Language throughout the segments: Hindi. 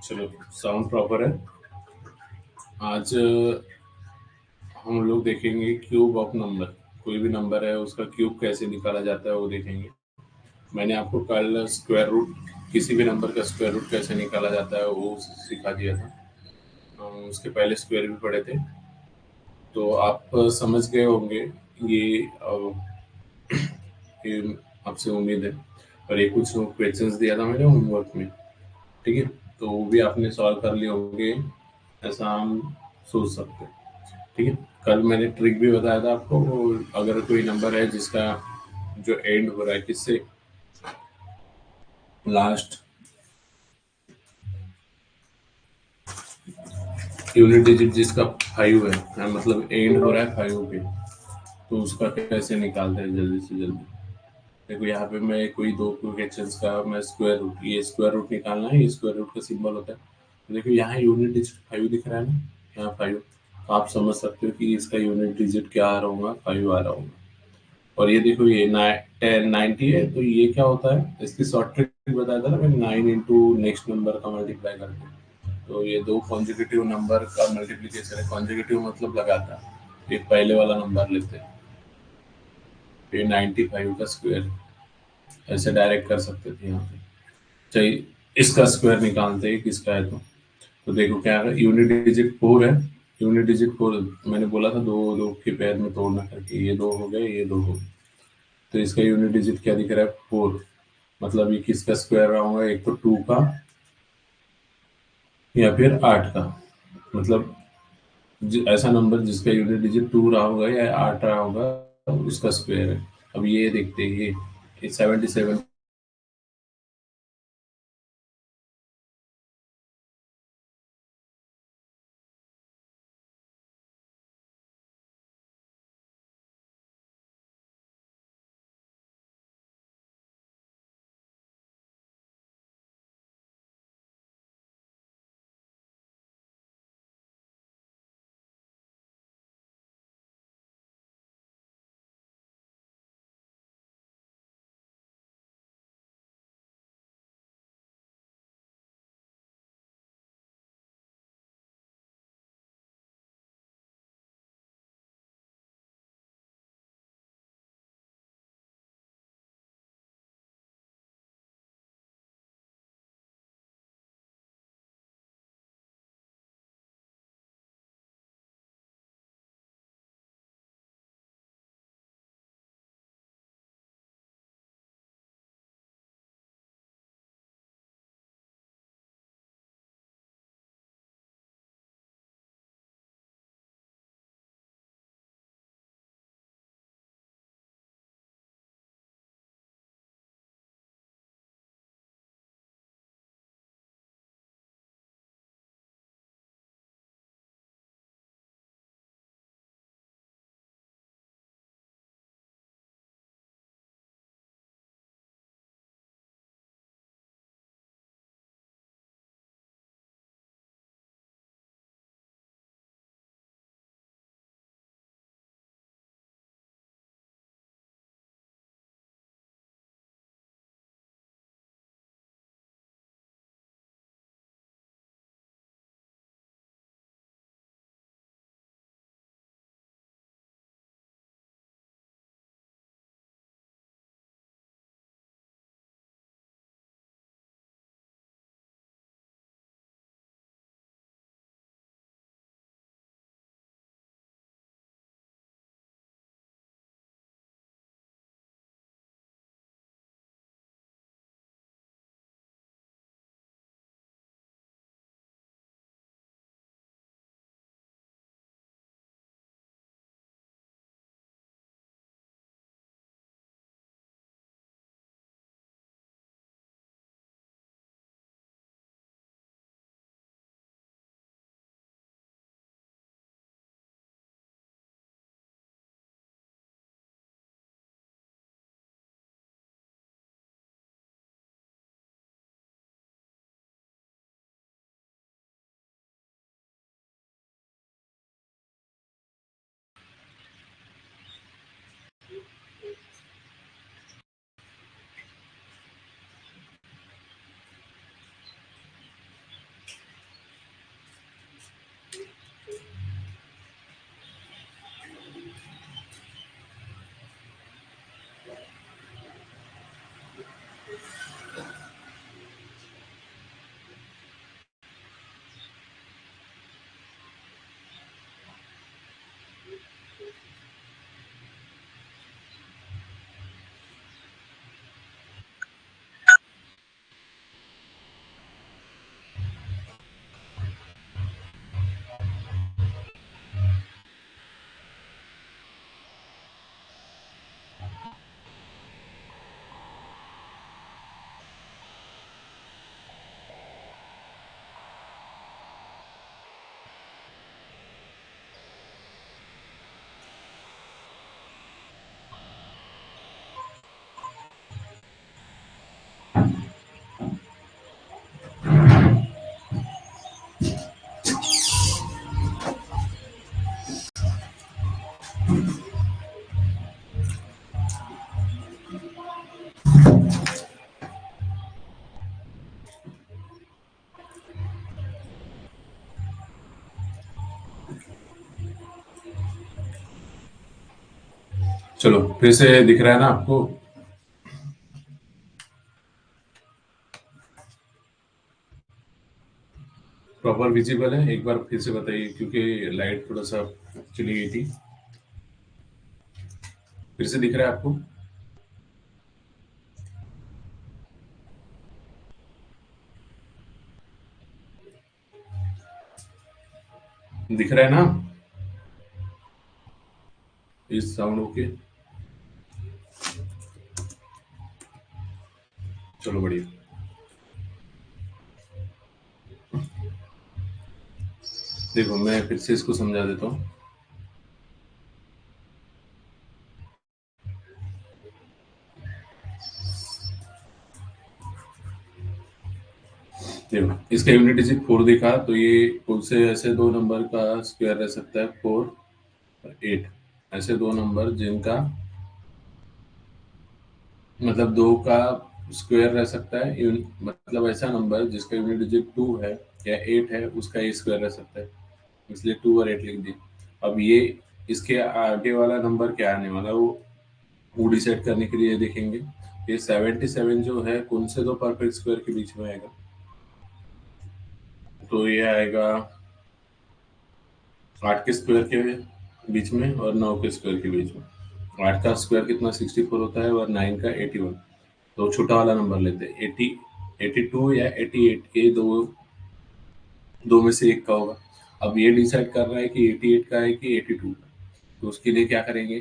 चलो, साउंड प्रॉपर है। आज हम लोग देखेंगे क्यूब ऑफ नंबर। कोई भी नंबर है उसका क्यूब कैसे निकाला जाता है वो देखेंगे। मैंने आपको कल स्क्वायर रूट, किसी भी नंबर का स्क्वायर रूट कैसे निकाला जाता है वो सिखा दिया था। उसके पहले स्क्वायर भी पढ़े थे, तो आप समझ गए होंगे। ये ये आपसे उम्मीद है। और ये कुछ क्वेश्चंस दिया था मैंने होमवर्क में, ठीक है? तो वो भी आपने सॉल्व कर लिए होंगे, ऐसा हम सोच सकते हैं। ठीक है। कल मैंने ट्रिक भी बताया था आपको। अगर कोई नंबर है जिसका जो एंड हो रहा है किससे, लास्ट यूनिट डिजिट जिसका 5 है, मतलब एंड हो रहा है 5 पे, तो उसका कैसे निकालते हैं जल्दी से जल्दी। देखो यहाँ पे मैं कोई दो क्वेश्चंस का मैं स्क्वायर रूट, ये स्क्वायर रूट निकालना है, ये स्क्वायर रूट का सिंबल होता है। तो देखो यहाँ यूनिट डिजिट 5 दिख रहा है ना, यहाँ 5। तो आप समझ सकते हो कि इसका यूनिट डिजिट क्या आ रहा होगा, 5 आ रहा होगा। और ये देखो ये 1090 है, तो ये क्या होता है, इसकी शॉर्ट ट्रिक बताया था ना मैंने, 9 इंटू नेक्स्ट नंबर का मल्टीप्लाई करके। तो ये दो कॉन्जिक्यूटिव नंबर का मल्टीप्लीकेशन है। कॉन्जिक्यूटिव मतलब लगातार। एक पहले वाला नंबर लेते हैं, ये 95 का स्क्वायर, ऐसे डायरेक्ट कर सकते थे यहाँ पे। चाहिए इसका स्क्वायर निकालते हैं किसका है। तो देखो क्या है, यूनिट डिजिट 4 है। यूनिट डिजिट 4 मैंने बोला था दो दो के पैर में तोड़ना करके, ये दो हो गए, ये दो हो गए। तो इसका यूनिट डिजिट क्या दिख रहा है, 4। मतलब ये किसका स्क्वायर रहा होगा, एक तो 2 का या फिर 8 का। मतलब ऐसा नंबर जिसका यूनिट डिजिट 2 रहा होगा या 8 रहा होगा, उसका स्क्वायर है। अब ये देखते हैं, ये 77 चलो फिर से दिख रहा है ना आपको? प्रॉपर विजिबल है? एक बार फिर से बताइए, क्योंकि लाइट थोड़ा सा चली गई थी। फिर से दिख रहा है आपको? दिख रहा है ना इस साउंड? ओके, चलो बढ़िया। देखो मैं फिर से इसको समझा देता हूँ। देखो इसका यूनिट डिजिट 4 दिखा, तो ये कौन से ऐसे दो नंबर का स्क्वायर रह सकता है? 4 और 8। ऐसे दो नंबर जिनका मतलब दो का स्क्वायर रह सकता है, मतलब ऐसा नंबर जिसका यूनिट डिजिट 2 है या 8 है, उसका ये स्क्वायर रह सकता है। इसलिए 2 और 8 लिख दिए। अब ये इसके आगे वाला नंबर क्या आने वाला है, वो डिसाइड करने के लिए देखेंगे। ये 77 जो है कौन से दो परफेक्ट स्क्वायर के बीच में आएगा? तो ये आएगा 8 के स्क्वायर के बीच में और 9 के स्क्वायर के बीच में। 8 का स्क्वायर कितना? 64 होता है, और 9 का 81। तो छोटा वाला नंबर लेते हैं, 80, 82 या 88, ये दो दो में से एक का होगा। अब ये डिसाइड कर रहा है कि 88 का है कि 82 का। तो उसके लिए क्या करेंगे,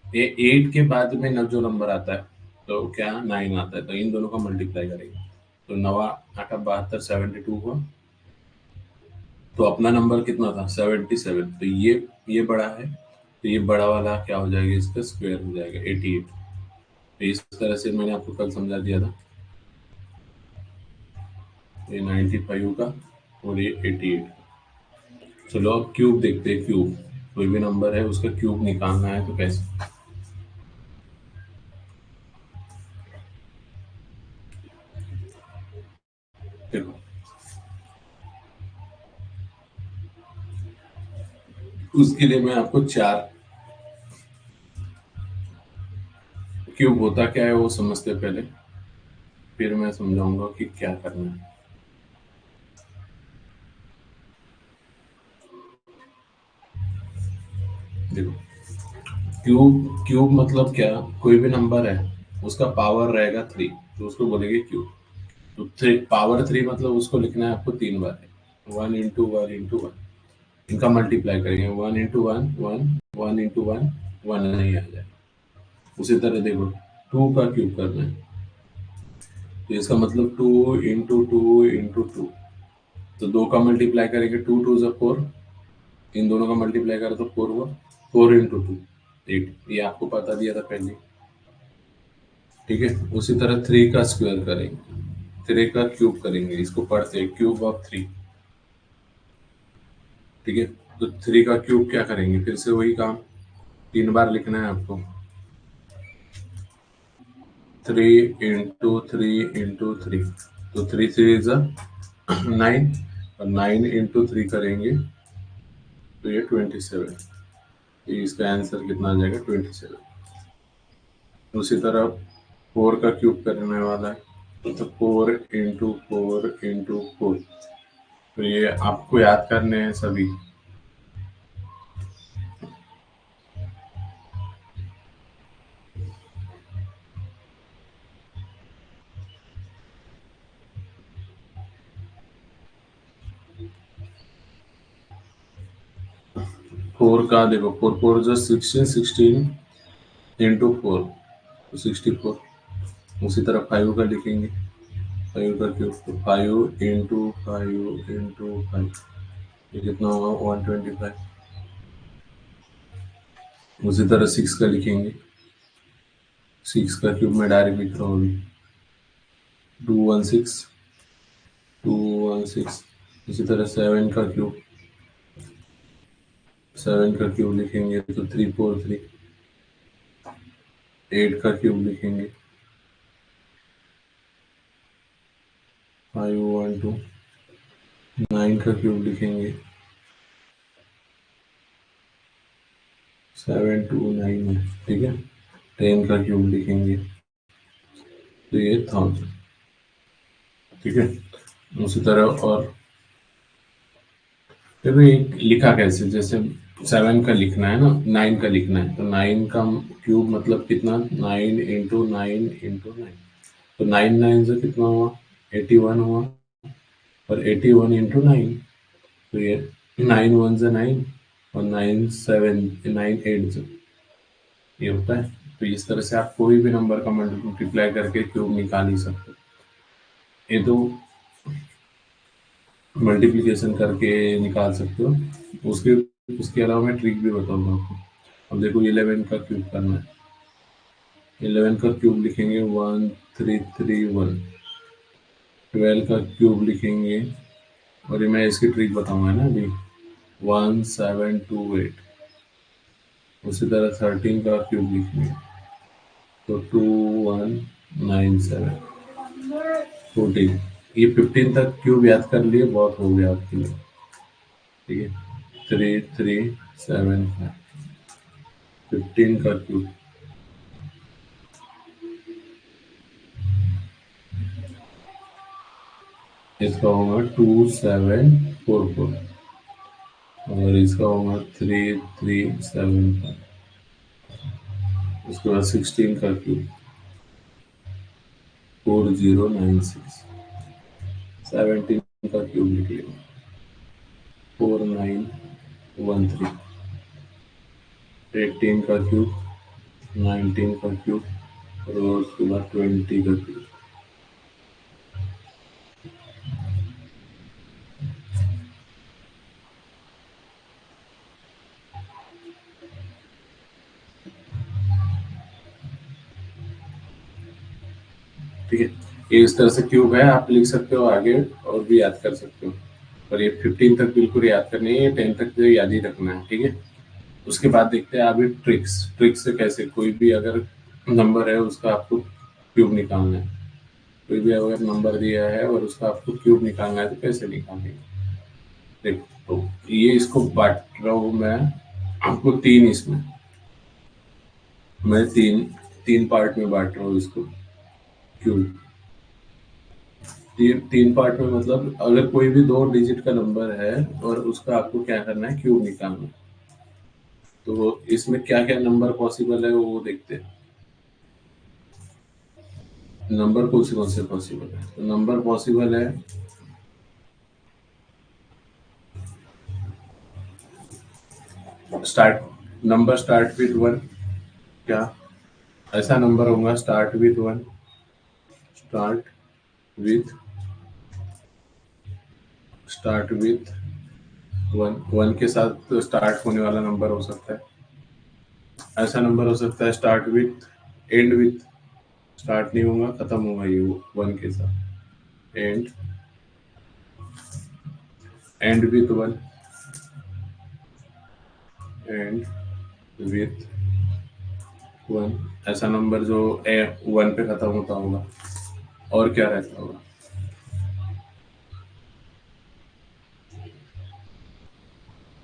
ये 8 के बाद में न जो नंबर आता है तो क्या 9 आता है, तो इन दोनों का मल्टीप्लाई करेंगे। तो नवा 8 72 72 हुआ। तो अपना नंबर कितना था? 77। तो ये बड़ा है, तो ये बड़ा वाला क्या हो जाएगा? इसका स्क्वायर हो जाएगा 88। तो इस तरह से मैंने आपको कल समझा दिया था। ये 95 का और ये 88। चलो अब क्यूब देखते हैं। क्यूब, कोई भी नंबर है उसका क्यूब निकालना है तो कैसे? देखो उसके लिए मैं आपको चार, क्यूब होता क्या है वो समझते हैं पहले, फिर मैं समझाऊंगा कि क्या करना है। देखो क्यूब, क्यूब मतलब क्या? कोई भी नंबर है उसका पावर रहेगा 3, तो उसको बोलेंगे क्यूब। तो थ्री पावर 3 मतलब उसको लिखना है आपको 3 बार। 1 इंटू 1 इंटू 1, इनका मल्टीप्लाई करेंगे। 1 इंटू 1 1, 1 इंटू 1 1 नहीं आ जाए। उसी तरह देखो 2 का क्यूब करना है, तो इसका मतलब 2 इंटू 2 इंटू 2। तो दो का मल्टीप्लाई करेंगे, 2 2 ज़ा 4। इन दोनों का मल्टीप्लाई करें तो 4 हुआ। 4 इंटू 2 8, ये आपको बता दिया था पहले। ठीक है, उसी तरह 3 का स्क्वायर करेंगे, 3 का क्यूब करेंगे, इसको पढ़ते हैं क्यूब ऑफ 3। ठीक है, तो 3 का क्यूब क्या करेंगे? फिर से वही काम, 3 बार लिखना है आपको। 3 इंटू 3 इंटू 3, तो 3 3 ज़ा 9, और 9 इंटू 3 करेंगे तो ये 27। ये इसका आंसर कितना आ जाएगा? 27। उसी तरह 4 का क्यूब करने वाला है, तो 4 इंटू 4 इंटू 4। तो ये आपको याद करने हैं सभी। 4 का देखो, 4 4 ज़ा 16, 16 इंटू 4, तो 64। उसी तरह 5 का लिखेंगे, 5 का क्यूब, तो 5 इंटू 5 इंटू 5, ये कितना होगा? 125। उसी तरह 6 का लिखेंगे, 6 का क्यूब में डायरेक्ट लिख रहा हूँ अभी। 216, 216। इसी तरह 7 का क्यूब, 7 का क्यूब लिखेंगे तो 343। 8 का क्यूब लिखेंगे, 512। 9 का क्यूब लिखेंगे, 729 है, ठीक है। 10 का क्यूब लिखेंगे तो ये 1000, ठीक है। उसी तरह और देखो ये लिखा कैसे, जैसे 7 का लिखना है ना, 9 का लिखना है तो 9 का क्यूब मतलब कितना, 9 × 9 × 9, तो 9 9 से कितना हुआ, 81 हुआ, और 81 × 9 तो ये 9 1 से 9 और 9 7 9 8 से ये होता है। तो इस तरह से आप कोई भी नंबर का मल्टीप्लाई करके क्यूब निकाल ही सकते हो। ये तो मल्टीप्लिकेशन करके निकाल सकते हो। उसके उसके अलावा मैं ट्रिक भी बताऊंगा आपको। अब देखो 11 का क्यूब करना है, 11 का क्यूब लिखेंगे 1331, 12 का क्यूब लिखेंगे, और ये मैं इसकी ट्रिक बताऊंगा ना अभी, 1728, उसी तरह 13 का क्यूब लिखेंगे तो 2197, 14, ये 15 तक क्यूब याद कर लिए बहुत हो गया आपके लिए, ठीक है। 3375, 15 का क्यूब, इसका होगा 2744, और इसका होगा 3375, उसके बाद 16 का क्यूब 4096, 17 का क्यूब लिख लिया 4913, 18 का क्यूब 19 का क्यूब, और उसके बाद 20 का क्यूब। ठीक है, ये इस तरह से क्यूब है, आप लिख सकते हो आगे और भी याद कर सकते हो। और ये 15 तक बिल्कुल याद करनी है, 10 तक तो याद ही रखना है, ठीक है। उसके बाद देखते हैं अभी ट्रिक्स, ट्रिक्स से कैसे कोई भी अगर नंबर है उसका आपको क्यूब निकालना है, कोई भी अगर नंबर दिया है और उसका आपको क्यूब निकालना है तो कैसे निकालेंगे। देखो तो ये इसको बांट रहा हूँ मैं आपको तीन, इसमें मैं तीन तीन पार्ट में बांट रहा हूँ इसको क्यूब। तीन पार्ट में मतलब अगर कोई भी 2 डिजिट का नंबर है और उसका आपको क्या करना है, क्यूब निकालना है, तो इसमें क्या क्या नंबर पॉसिबल है वो देखते हैं। नंबर कौन से पॉसिबल है, तो नंबर पॉसिबल है, स्टार्ट नंबर स्टार्ट विथ 1, क्या ऐसा नंबर होगा start with 1, start with start with 1, 1 के साथ तो स्टार्ट होने वाला नंबर हो सकता है। ऐसा नंबर हो सकता है start with and with, start नहीं होगा खत्म होगा ये 1 के साथ, एंड विथ 1, एंड विथ 1, ऐसा नंबर जो 1 पे खत्म होता होगा। और क्या रहता होगा,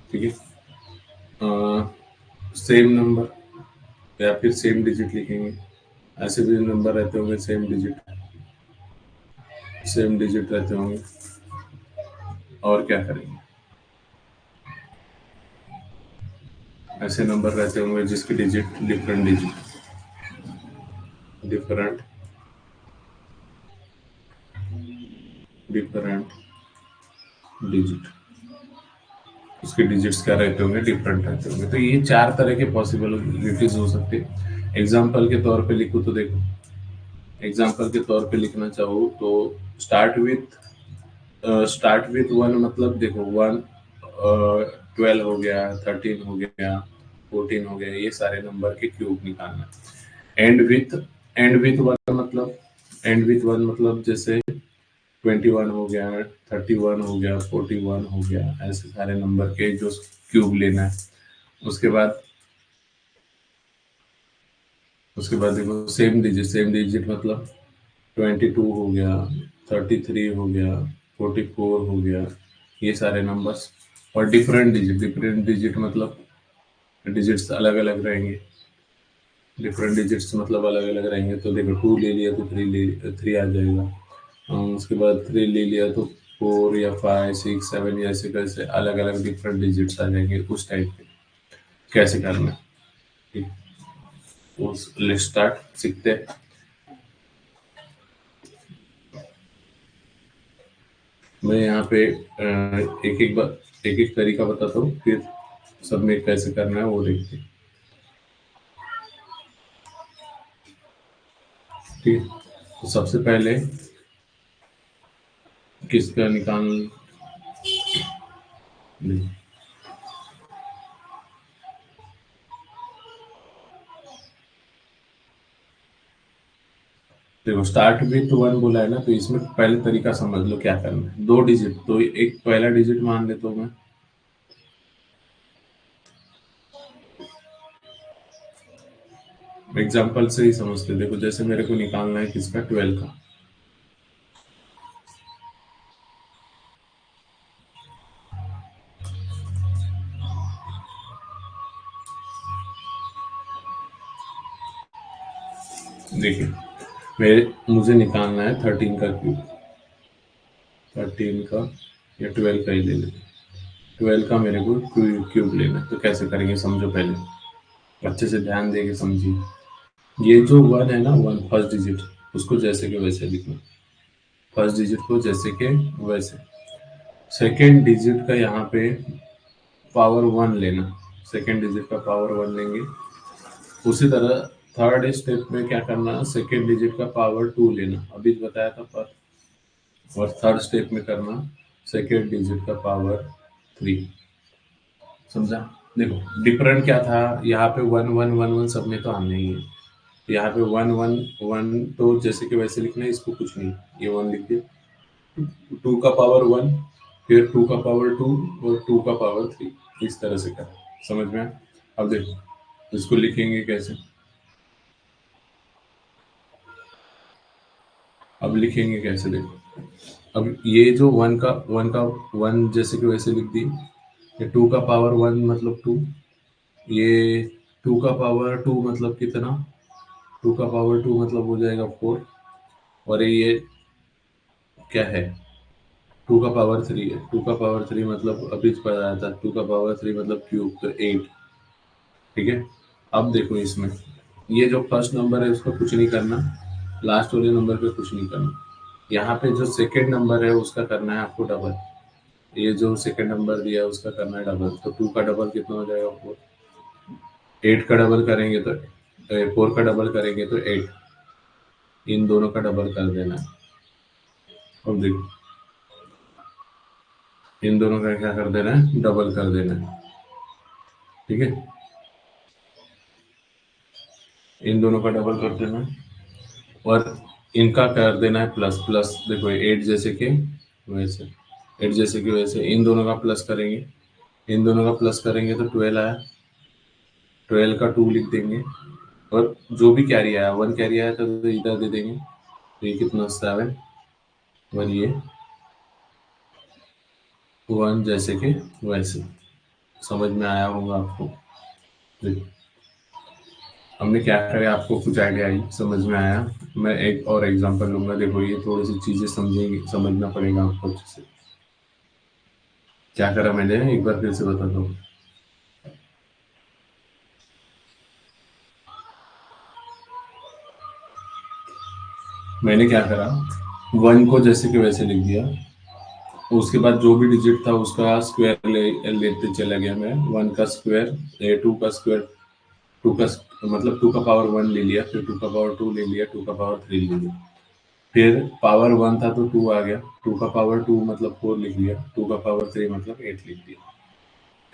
ठीक है। सेम नंबर या फिर सेम डिजिट लिखेंगे, ऐसे भी नंबर रहते होंगे सेम डिजिट रहते होंगे। और क्या करेंगे, ऐसे नंबर रहते होंगे जिसके डिजिट डिफरेंट डिफरेंट डिजिट, उसके डिजिट्स क्या रहते होंगे, डिफरेंट रहते होंगे। तो ये 4 तरह के पॉसिबिलिटीज हो सकते हैं। एग्जाम्पल के तौर पे लिखूँ तो देखो, एग्जाम्पल के तौर पे लिखना चाहूँ तो स्टार्ट विथ 1 मतलब देखो 1, 12 हो गया, 13 हो गया, 14 हो गया, ये सारे नंबर के क्यूब निकालना। एंड विथ एंड विथ 1 मतलब, एंड विथ 1 मतलब जैसे 21 हो गया, 31 हो गया, 41 हो गया, ऐसे सारे नंबर के जो क्यूब लेना है। उसके बाद देखो सेम डिजिट मतलब 22 हो गया, 33 हो गया, 44 हो गया, ये सारे नंबर्स। और डिफरेंट डिजिट मतलब डिजिट्स अलग अलग रहेंगे, डिफरेंट डिजिट्स मतलब अलग अलग रहेंगे। तो देखो 2 ले लिया तो 3 आ जाएगा। उसके बाद 3 ले लिया तो 4 या 5 6 7 या ऐसे कैसे अलग अलग डिफरेंट डिजिट्स आ जाएंगे उस टाइप के। कैसे करना है, ठीक, उस लिस्ट स्टार्ट सीखते हैं। मैं यहाँ पे एक एक तरीका बताता हूँ, फिर सबमिट कैसे करना है वो देखते हैं। ठीक, तो सबसे पहले किसका निकाल नहीं, देखो स्टार्ट विथ 1 बोला है ना, तो इसमें पहले तरीका समझ लो क्या करना है। 2 डिजिट, तो एक पहला डिजिट मान लेता हूँ मैं। एग्जाम्पल से ही समझते, देखो जैसे मेरे को निकालना है किसका, 12 का। देखिए मुझे निकालना है 13 का क्यूब। 13 का या 12 का ही ले लेते, 12 का मेरे को क्यूब लेना है। तो कैसे करेंगे समझो, पहले अच्छे से ध्यान देके समझिए। ये जो 1 है ना, 1 फर्स्ट डिजिट, उसको जैसे के वैसे लिखना। फर्स्ट डिजिट को जैसे के वैसे। सेकेंड डिजिट का यहाँ पे पावर 1 लेना, सेकेंड डिजिट का पावर 1 लेंगे। उसी तरह थर्ड स्टेप में क्या करना, सेकेंड डिजिट का पावर 2 लेना, अभी बताया था पर। और थर्ड स्टेप में करना सेकेंड डिजिट का पावर 3। समझा? देखो डिफरेंट क्या था, यहाँ पे 1 1 1 1 सब में तो आना ही है। यहाँ पे 1 1 1 तो जैसे कि वैसे लिखना है, इसको कुछ नहीं, ये 1 लिख दिया। 2 का पावर 1, फिर 2 का पावर 2 और 2 का पावर 3, इस तरह से कर। समझ में आया? अब देखो इसको लिखेंगे कैसे, अब लिखेंगे कैसे देखो। अब ये जो 1 जैसे कि वैसे लिख दी। ये 2 का पावर 1 मतलब 2, ये 2 का पावर 2 मतलब कितना, 2 का पावर 2 मतलब हो जाएगा 4। और ये क्या है, 2 का पावर 3 है, 2 का पावर 3 मतलब अभी बताया था, 2 का पावर 3 मतलब क्यूब, तो 8। ठीक है, अब देखो इसमें ये जो फर्स्ट नंबर है उसका कुछ नहीं करना, लास्ट वाले नंबर पे कुछ नहीं करना। यहाँ पे जो सेकेंड नंबर है उसका करना है आपको डबल। ये जो सेकेंड नंबर दिया है उसका करना है डबल। तो 2 का डबल कितना हो जाएगा, 4। 8 का डबल करेंगे तो 4 का डबल करेंगे तो 8। इन दोनों का डबल कर देना है। अब देखो इन दोनों का क्या कर देना है, डबल कर देना है। ठीक है, इन दोनों का डबल कर देना है और इनका कर देना है प्लस प्लस। देखो 8 जैसे कि वैसे, 8 जैसे कि वैसे इन दोनों का प्लस करेंगे। इन दोनों का प्लस करेंगे तो 12 आया, 12 का 2 लिख देंगे। और जो भी कैरी आया, 1 कैरी आया तो इधर दे देंगे। तो ये कितना, 7। और ये 1 जैसे कि वैसे। समझ में आया होगा आपको? देखो हमने क्या करें, आपको कुछ आइडिया आई, समझ में आया? मैं एक और एग्जांपल लूंगा। देखो ये थोड़ी सी चीजें समझेंगे, समझना पड़ेगा आपको अच्छे से। क्या करा मैंने, एक बार फिर से बताता हूँ। मैंने क्या करा, 1 को जैसे कि वैसे लिख दिया। उसके बाद जो भी डिजिट था उसका स्क्वायर लेते चला गया मैं। 1 का स्क्वायर, 2 का स्क्वायर, 2 का मतलब 2 का पावर 1 ले लिया, फिर 2 का पावर 2 ले लिया, 2 का पावर 3 ले लिया। फिर पावर 1 था तो 2 आ गया, 2 का पावर 2 मतलब 4 लिख लिया, 2 का पावर 3 मतलब 8 लिख दिया।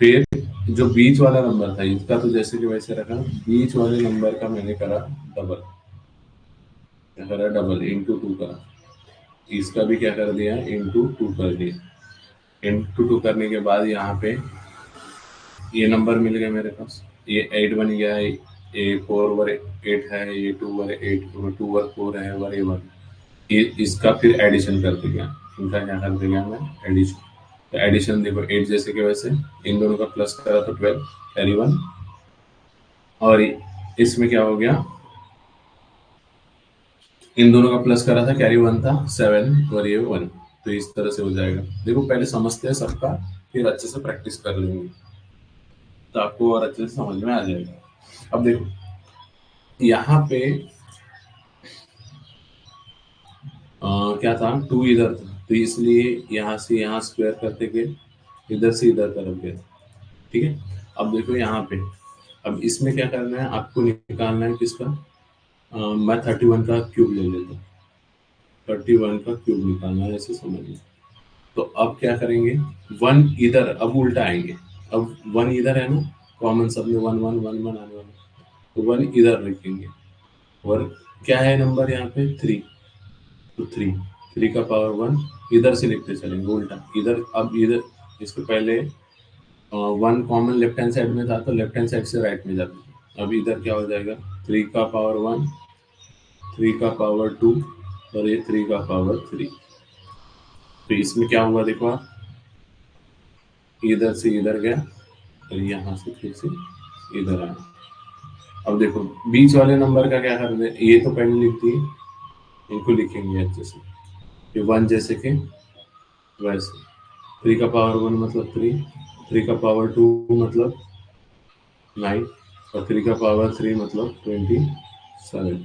फिर जो बीच वाला नंबर था इसका तो जैसे कि वैसे रखा, बीच वाले नंबर का मैंने करा डबल। क्या करा, डबल इंटू 2 करा। इसका भी क्या कर दिया, इंटू 2 कर दिया। इंटू 2 करने के बाद यहाँ पे ये नंबर मिल गया मेरे पास, ये 8 बन गया है, ये 4 ओवर 8 है, ये 2 ओवर 8, 2 ओवर 4 है, और ये 1। ये इसका फिर एडिशन कर दिया, इनका क्या कर दिया मैं, एडिशन। तो एडिशन देखो 8 जैसे कि वैसे, इन दोनों का प्लस करा तो 12 कैरी 1, और इसमें क्या हो गया, इन दोनों का प्लस करा था, कैरी 1 था 7 और ये 1। तो इस तरह से हो जाएगा। देखो पहले समझते हैं सबका, फिर अच्छे से प्रैक्टिस कर लेंगे तो आपको और अच्छे से समझ में आ जाएगा। अब देखो यहाँ पे क्या था, 2 इधर था, तो इसलिए यहाँ से यहाँ स्क्वायर करते गए, इधर से इधर तरफ गए। ठीक है। अब देखो यहाँ पे, अब इसमें क्या करना है, आपको निकालना है किसका, मैं 31 का क्यूब ले लेता हूँ। 31 का क्यूब निकालना है, ऐसे समझिए। तो अब क्या करेंगे, 1 इधर, अब उल्टा आएंगे। अब 1 इधर है ना, कॉमन सब में 1 1 1 1 आने वाला, तो 1 इधर लिखेंगे। और क्या है नंबर यहाँ पे, 3, तो 3 का पावर 1 इधर से लिखते चलेंगे उल्टा इधर। अब इधर इसके पहले 1 कॉमन लेफ्ट हैंड साइड में था, तो लेफ्ट हैंड साइड से राइट में जाते हैं। अब इधर क्या हो जाएगा, 3 का पावर 1, 3 का पावर 2 और ये 3 का पावर 3। तो इसमें क्या हुआ देखो आप, इधर से इधर गया और यहाँ से फिर से इधर आया। अब देखो बीच वाले नंबर का क्या कर दे, ये तो पहले लिख दिए, इनको लिखेंगे अच्छे से। ये 1 जैसे कि वैसे, 3 का पावर 1 मतलब 3, 3 का पावर 2 मतलब 9 और 3 का पावर 3 मतलब 27।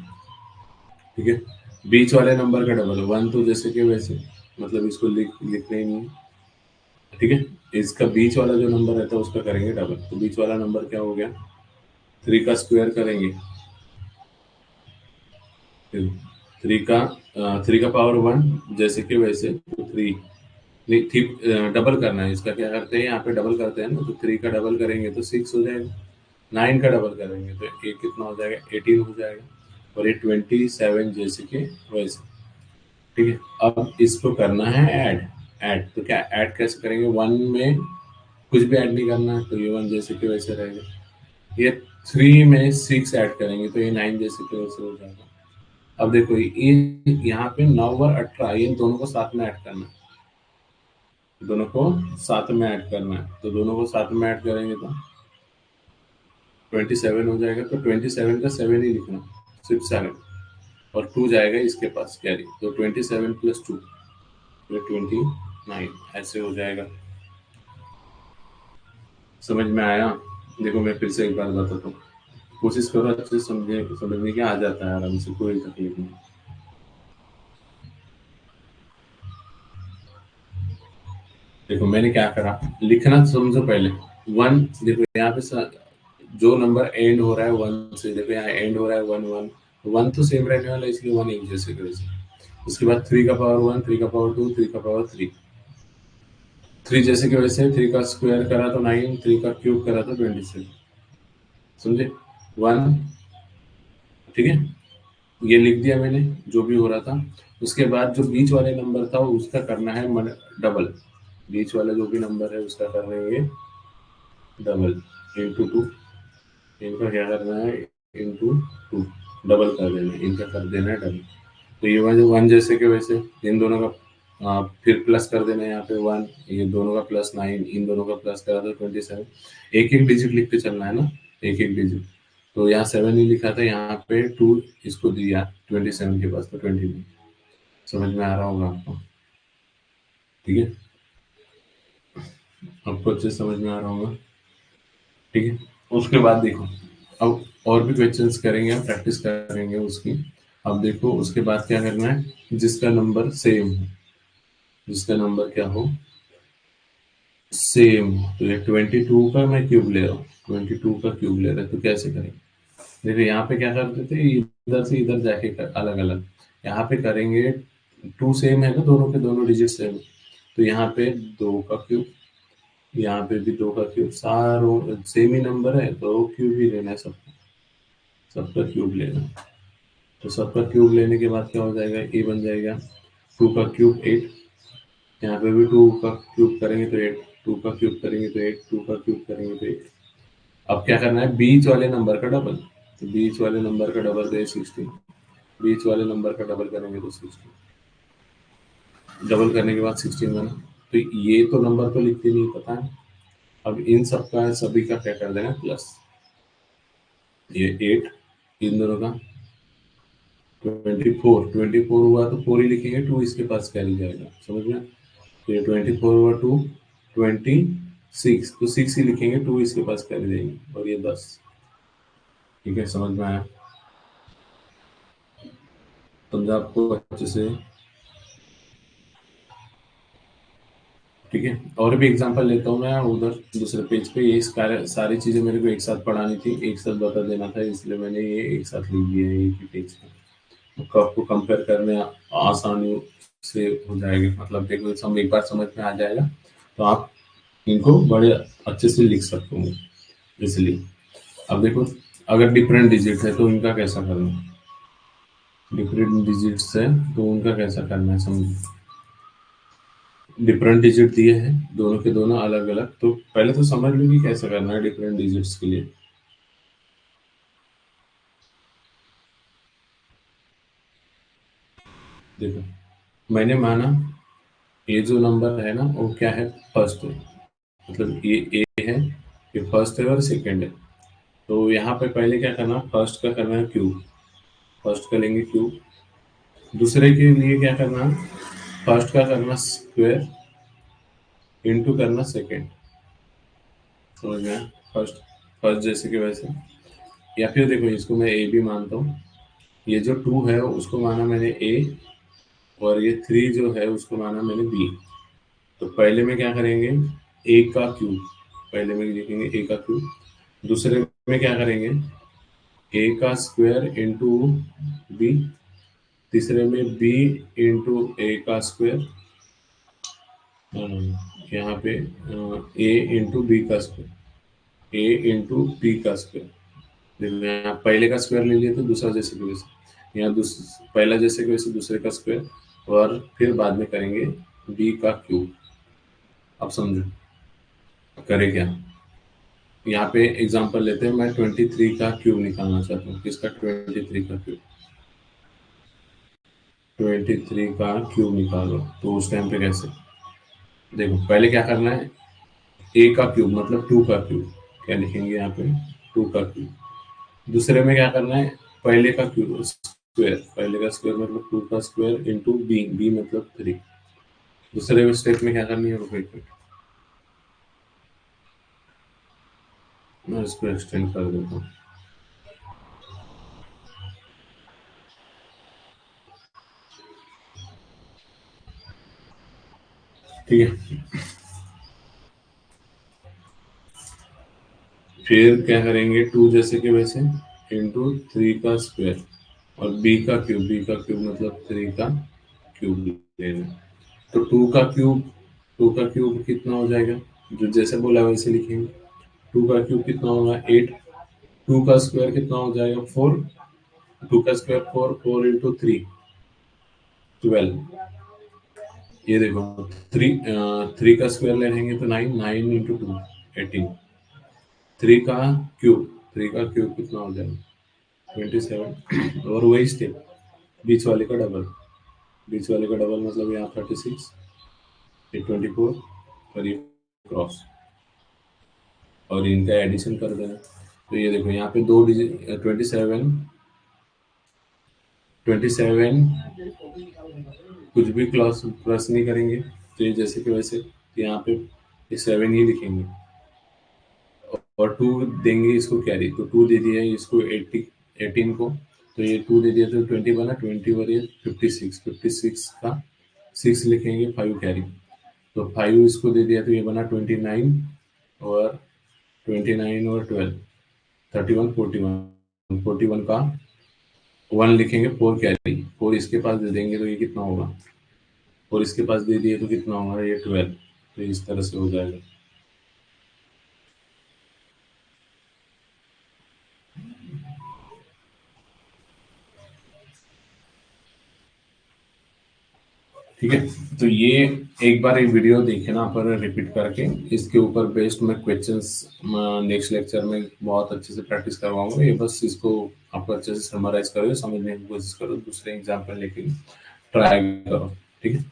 ठीक है। बीच वाले नंबर का डबल 1, तो जैसे कि वैसे, मतलब इसको लिखना ही नहीं है। ठीक है। इसका बीच वाला जो नंबर रहता है उसका करेंगे डबल, तो बीच वाला नंबर क्या हो गया, 3 का स्क्वायर करेंगे, 3 का पावर 1 जैसे कि वैसे, तो 3 नहीं ठीक, डबल करना है इसका, क्या करते हैं यहाँ पे डबल करते हैं ना, तो 3 का डबल करेंगे तो 6 हो जाएगा, 9 का डबल करेंगे तो ये कितना हो जाएगा, 18 हो जाएगा, और ये 27 जैसे कि वैसे। ठीक है। अब इसको करना है ऐड। ऐड तो क्या ऐड कैसे करेंगे, 1 में कुछ भी ऐड नहीं करना है, तो ये 1 जैसे कि वैसे रहेगा। ये 3 में 6 ऐड करेंगे तो ये 9 जैसे कि वैसे हो जाएगा। अब देखो ये यहाँ पे 9 और 18, इन दोनों को साथ में ऐड करना है, दोनों को साथ में ऐड करना है, तो दोनों को साथ में ऐड करेंगे तो 27 हो जाएगा। तो 27 का 7 ही लिखना, सिर्फ 7, और 2 जाएगा इसके पास कैरी, तो 27 प्लस 2 ये 29 ऐसे हो जाएगा। समझ में आया। देखो मैं फिर से एक बार बताता हूँ, कोशिश करो अच्छे से समझने की, आ जाता है आराम से, कोई तकलीफ नहीं। देखो मैंने क्या करा, लिखना समझो पहले। 1 देखो यहाँ पे जो नंबर एंड हो रहा है 1 से, देखो यहाँ एंड हो रहा है 1 1, 1 तो सेम रहने वाला है, इसलिए 1 एक जैसे के वैसे। उसके बाद 3 का पावर 1, 3 का पावर 2, 3 का पावर 3, 3 जैसे कि वैसे, 3 का स्क्वायर करा तो 9, 3 का क्यूब करा तो 27। समझे, 1। ठीक है, ये लिख दिया मैंने जो भी हो रहा था। उसके बाद जो बीच वाले नंबर था उसका करना है डबल, बीच वाला जो भी नंबर है उसका कर रहे हैं डबल, इंटू 2। इनका क्या करना है, इंटू 2, डबल कर देना है, इनका कर देना है डबल। तो ये 1 जैसे कि वैसे, इन दोनों का फिर प्लस कर देना है यहाँ पे 1, ये दोनों का प्लस 9, इन दोनों का प्लस करा तो 27। एक एक डिजिट लिखते चलना है ना, एक एक डिजिट। तो यहाँ 7 ही लिखा था, यहाँ पे 2 इसको दिया 27 के पास, तो 29। समझ में आ रहा होगा आपको। ठीक है, आपको अच्छे से समझ में आ रहा होगा। ठीक है। उसके बाद देखो, अब और भी क्वेश्चंस करेंगे, हम प्रैक्टिस करेंगे उसकी। अब देखो उसके बाद क्या करना है, जिसका नंबर सेम हो, जिसका नंबर क्या हो, सेम। तो ये 22 का मैं क्यूब ले रहा हूँ, 22 का क्यूब ले रहे हैं, तो कैसे करेंगे। देखो यहाँ पे क्या करते थे, इधर से इधर जाके अलग अलग, यहाँ पे करेंगे 2 सेम है ना, दोनों के दोनों डिजिट सेम, तो यहाँ पे 2 का क्यूब, यहाँ पे भी 2 का क्यूब, सारों सेम ही नंबर है तो क्यूब ही लेना है, सबका सबका क्यूब लेना है। तो सबका क्यूब लेने के बाद क्या हो जाएगा, ए बन जाएगा 2 का क्यूब 8, यहाँ पे भी 2 का क्यूब करेंगे तो 8, 2 का क्यूब करेंगे तो 8, 2 का क्यूब करेंगे तो 8। अब क्या करना है, बीच वाले नंबर का डबल, तो बीच वाले नंबर का डबल तो 16, बीच वाले नंबर का डबल करेंगे तो 16, डबल करने के बाद 16 बना। तो ये तो नंबर तो लिखते नहीं, पता है। अब इन सब का सभी का क्या कर देना, प्लस। ये 8, इन दोनों का 24 हुआ तो 4 ही लिखेंगे, 2 इसके पास कैरी जाएगा, समझ में? तो ये 24 हुआ, 2 26, तो 6 ही लिखेंगे, 2 इसके पास कैरी देंगे, और ये 10। ठीक है, समझ में आया? समझा आपको अच्छे से? ठीक है, और भी एग्जांपल लेता हूँ मैं उधर दूसरे पेज पे। ये सारी चीजें मेरे को एक साथ पढ़ानी थी, एक साथ बता देना था, इसलिए मैंने ये एक साथ लिख दिया है एक ही पेज पे। तो आपको कंपेयर करने आसानी से हो जाएगी, मतलब देखो सब एक बार समझ में आ जाएगा, तो आप इनको बड़े अच्छे से लिख सकते हो, इसलिए। अब देखो, अगर डिफरेंट डिजिट है तो इनका कैसा करना है, डिफरेंट डिजिट्स है तो उनका कैसा करना है, समझो। डिफरेंट डिजिट दिए हैं, दोनों के दोनों अलग अलग, तो पहले तो समझ लो कि कैसे करना है डिफरेंट डिजिट्स के लिए। देखो, मैंने माना ये जो नंबर है ना वो क्या है, फर्स्ट है, मतलब ये ए है, ये फर्स्ट है और सेकंड है। तो यहाँ पे पहले क्या करना, फर्स्ट का करना है क्यूब, फर्स्ट का लेंगे क्यूब। दूसरे के लिए क्या करना, फर्स्ट का करना स्क्वायर, इनटू करना सेकंड, समझ में आया? फर्स्ट फर्स्ट जैसे कि वैसे। या फिर देखो, इसको मैं ए भी मानता हूँ, ये जो 2 है उसको माना मैंने ए, और ये 3 जो है उसको माना मैंने बी। तो पहले में क्या करेंगे, ए का क्यूब, पहले में लिखेंगे ए का क्यूब। दूसरे में क्या करेंगे, ए का स्क्वायर इंटू बी। तीसरे में बी इंटू ए का स्क्वायर, यहाँ पे ए इंटू बी का स्क्वायर, ए इंटू बी का स्क्वायर। देखो, यहाँ पहले का स्क्वायर ले लिया तो दूसरा जैसे कि वैसे, यहाँ पहला जैसे कि वैसे दूसरे का स्क्वायर, और फिर बाद में करेंगे बी का क्यूब। अब समझो करे क्या। यहाँ पे एग्जांपल लेते हैं, मैं 23 का क्यूब निकालना चाहता हूँ, किसका, 23 का क्यूब। 23 का क्यूब निकालो, तो उस टाइम पे कैसे, देखो पहले क्या करना है, ए का क्यूब मतलब 2 का क्यूब, क्या लिखेंगे यहाँ पे, 2 का क्यूब। दूसरे में क्या करना है, पहले का क्यूब स्क्वायर, पहले का स्क्वायर मतलब 2 का स्क्वायर इंटू बी, बी मतलब 3। दूसरे स्टेप में क्या करनी है, रुको एक मिनट, मैं इसको एक्सटेंड कर देता हूँ। ठीक है, फिर क्या करेंगे, 2 जैसे कि वैसे इंटू 3 का स्क्वायर, और बी का क्यूब, बी का क्यूब मतलब 3 का क्यूब लेना। तो 2 का क्यूब, 2 का क्यूब कितना हो जाएगा, जो जैसे बोला वैसे लिखेंगे। 2 का क्यूब कितना होगा, 8। 2 का स्क्वायर कितना हो जाएगा, 4। 2 का स्क्वायर 4, 4 इंटू 3 12। ये देखो, 3 का स्क्वायर ले लेंगे तो 9, 9 इंटू 2 18। 3 का क्यूब, 3 का क्यूब कितना हो जाएगा, 27। और वही स्टेप, बीच वाले का डबल, बीच वाले का डबल मतलब यहाँ 36, ये 24, और ये क्रॉस, और इनका एडिशन कर देना। तो ये देखो यहाँ पे दो डिजिट 27, 27 कुछ भी क्लॉस प्लस नहीं करेंगे, तो ये जैसे कि वैसे, तो यहाँ पे ये 7 ही लिखेंगे, और 2 देंगे इसको कैरी, तो 2 दे दिया है इसको 80, 18 को, तो ये 2 दे दिया तो 20 बना, 20 और ये 56, 56 का 6 लिखेंगे, 5 कैरी, तो 5 इसको दे दिया तो ये बना 29, और 29 और 12 31, 41, 41 का 1 लिखेंगे, 4 कैरी, 4 इसके पास दे देंगे तो ये कितना होगा, 4 इसके पास दे दिए तो कितना होगा, ये 12। तो इस तरह से हो जाएगा। ठीक है, तो ये एक बार ये वीडियो देखे ना पर रिपीट करके, इसके ऊपर बेस्ड मैं क्वेश्चंस नेक्स्ट लेक्चर में बहुत अच्छे से प्रैक्टिस करवाऊंगा। ये बस इसको आपको अच्छे से समराइज करो, समझने की कोशिश करो, दूसरे एग्जाम्पल लेके ट्राई करो। ठीक है,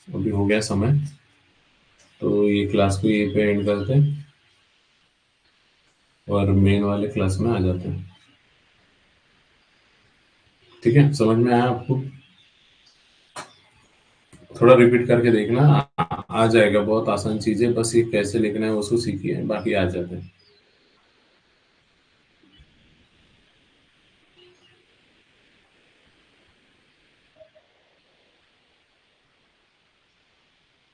अभी हो गया समय, तो ये क्लास को यहीं पे एंड करते हैं, और मेन वाले क्लास में आ जाते हैं। ठीक है, समझ में आया आपको? थोड़ा रिपीट करके देखना, आ जाएगा। बहुत आसान चीज़ है, बस ये कैसे लिखना है उसको सीखिए, बाकी आ जाता है।